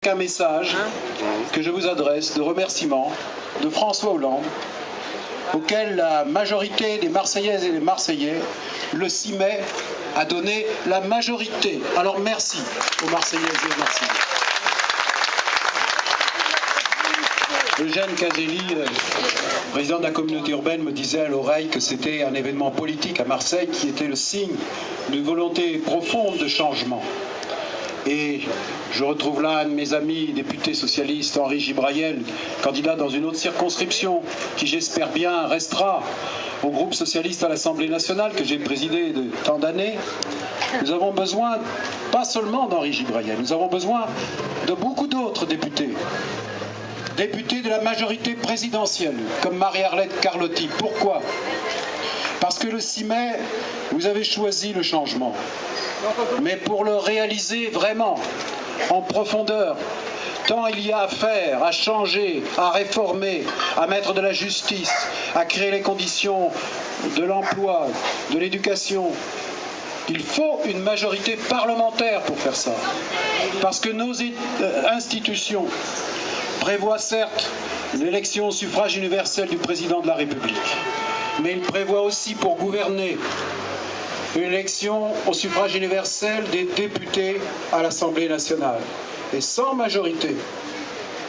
Un message que je vous adresse de remerciement de François Hollande, auquel la majorité des Marseillaises et des Marseillais, le 6 mai, a donné la majorité. Alors merci aux Marseillaises et aux Marseillais. Eugène Caselli, président de la communauté urbaine, me disait à l'oreille que c'était un événement politique à Marseille qui était le signe d'une volonté profonde de changement. Et je retrouve là un de mes amis députés socialistes, Henri Gibrayel, candidat dans une autre circonscription, qui j'espère bien restera au groupe socialiste à l'Assemblée nationale, que j'ai présidé de tant d'années. Nous avons besoin, pas seulement d'Henri Gibrayel, nous avons besoin de beaucoup d'autres députés. Députés de la majorité présidentielle, comme Marie-Arlette Carlotti. Pourquoi ? Parce que le 6 mai, vous avez choisi le changement. Mais pour le réaliser vraiment, en profondeur, tant il y a à faire, à changer, à réformer, à mettre de la justice, à créer les conditions de l'emploi, de l'éducation, il faut une majorité parlementaire pour faire ça. Parce que nos institutions prévoient certes l'élection au suffrage universel du président de la République, mais il prévoit aussi pour gouverner une élection au suffrage universel des députés à l'Assemblée nationale. Et sans majorité,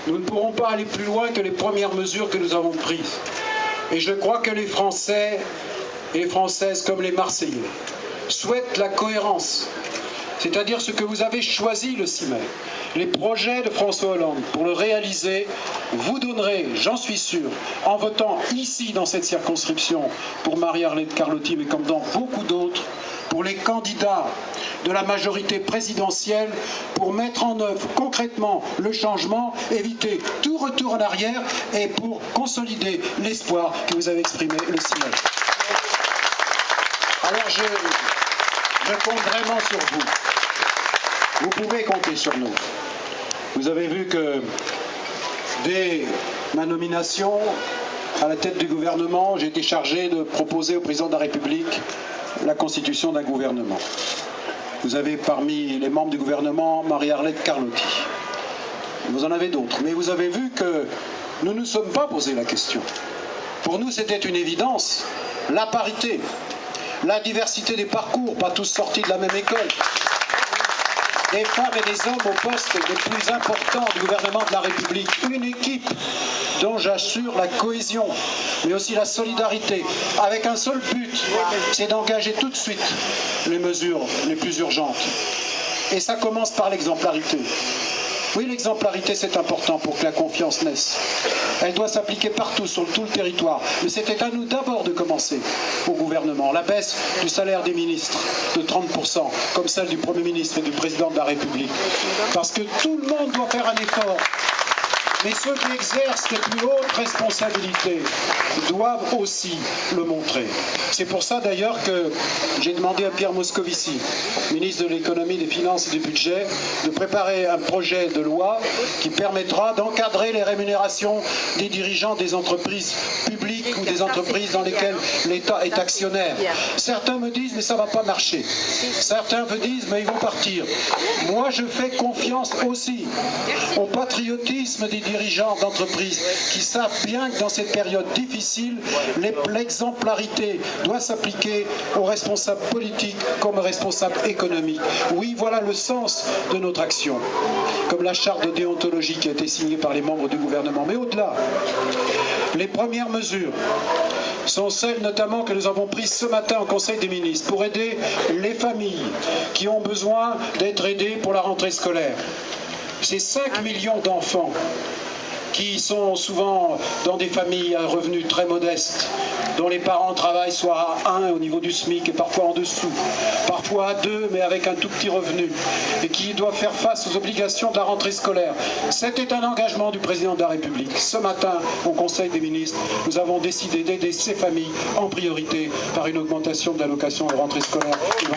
nous ne pourrons pas aller plus loin que les premières mesures que nous avons prises. Et je crois que les Français et les Françaises, comme les Marseillais, souhaitent la cohérence, c'est-à-dire ce que vous avez choisi le 6 mai. Les projets de François Hollande, pour le réaliser, vous donnerez, j'en suis sûr, en votant ici dans cette circonscription pour Marie-Arlette Carlotti, mais comme dans beaucoup d'autres, pour les candidats de la majorité présidentielle, pour mettre en œuvre concrètement le changement, éviter tout retour en arrière et pour consolider l'espoir que vous avez exprimé le 6 mai. Alors je compte vraiment sur vous. Vous pouvez compter sur nous. Vous avez vu que dès ma nomination à la tête du gouvernement, j'ai été chargé de proposer au président de la République la constitution d'un gouvernement. Vous avez parmi les membres du gouvernement Marie-Arlette Carlotti. Vous en avez d'autres. Mais vous avez vu que nous ne nous sommes pas posé la question. Pour nous, c'était une évidence. La parité, la diversité des parcours, pas tous sortis de la même école. Des femmes et des hommes aux postes les plus importants du gouvernement de la République. Une équipe dont j'assure la cohésion, mais aussi la solidarité, avec un seul but, c'est d'engager tout de suite les mesures les plus urgentes. Et ça commence par l'exemplarité. Oui, l'exemplarité, c'est important pour que la confiance naisse. Elle doit s'appliquer partout, sur tout le territoire. Mais c'était à nous d'abord de commencer au gouvernement. La baisse du salaire des ministres de 30%, comme celle du Premier ministre et du Président de la République. Parce que tout le monde doit faire un effort. Mais ceux qui exercent les plus hautes responsabilités doivent aussi le montrer. C'est pour ça d'ailleurs que j'ai demandé à Pierre Moscovici, ministre de l'économie, des finances et du budget, de préparer un projet de loi qui permettra d'encadrer les rémunérations des dirigeants des entreprises publiques ou des entreprises dans lesquelles l'État est actionnaire. Certains me disent mais ça ne va pas marcher. Certains me disent mais ils vont partir. Moi je fais confiance aussi au patriotisme des dirigeants d'entreprises qui savent bien que dans cette période difficile, l'exemplarité doit s'appliquer aux responsables politiques comme aux responsables économiques. Oui, voilà le sens de notre action, comme la charte de déontologie qui a été signée par les membres du gouvernement. Mais au-delà, les premières mesures sont celles notamment que nous avons prises ce matin au Conseil des ministres pour aider les familles qui ont besoin d'être aidées pour la rentrée scolaire. Ces 5 millions d'enfants qui sont souvent dans des familles à revenus très modestes, dont les parents travaillent soit à 1 au niveau du SMIC et parfois en dessous, parfois à 2 mais avec un tout petit revenu, et qui doivent faire face aux obligations de la rentrée scolaire. C'était un engagement du président de la République. Ce matin, au Conseil des ministres, nous avons décidé d'aider ces familles en priorité par une augmentation de l'allocation de rentrée scolaire de 25%.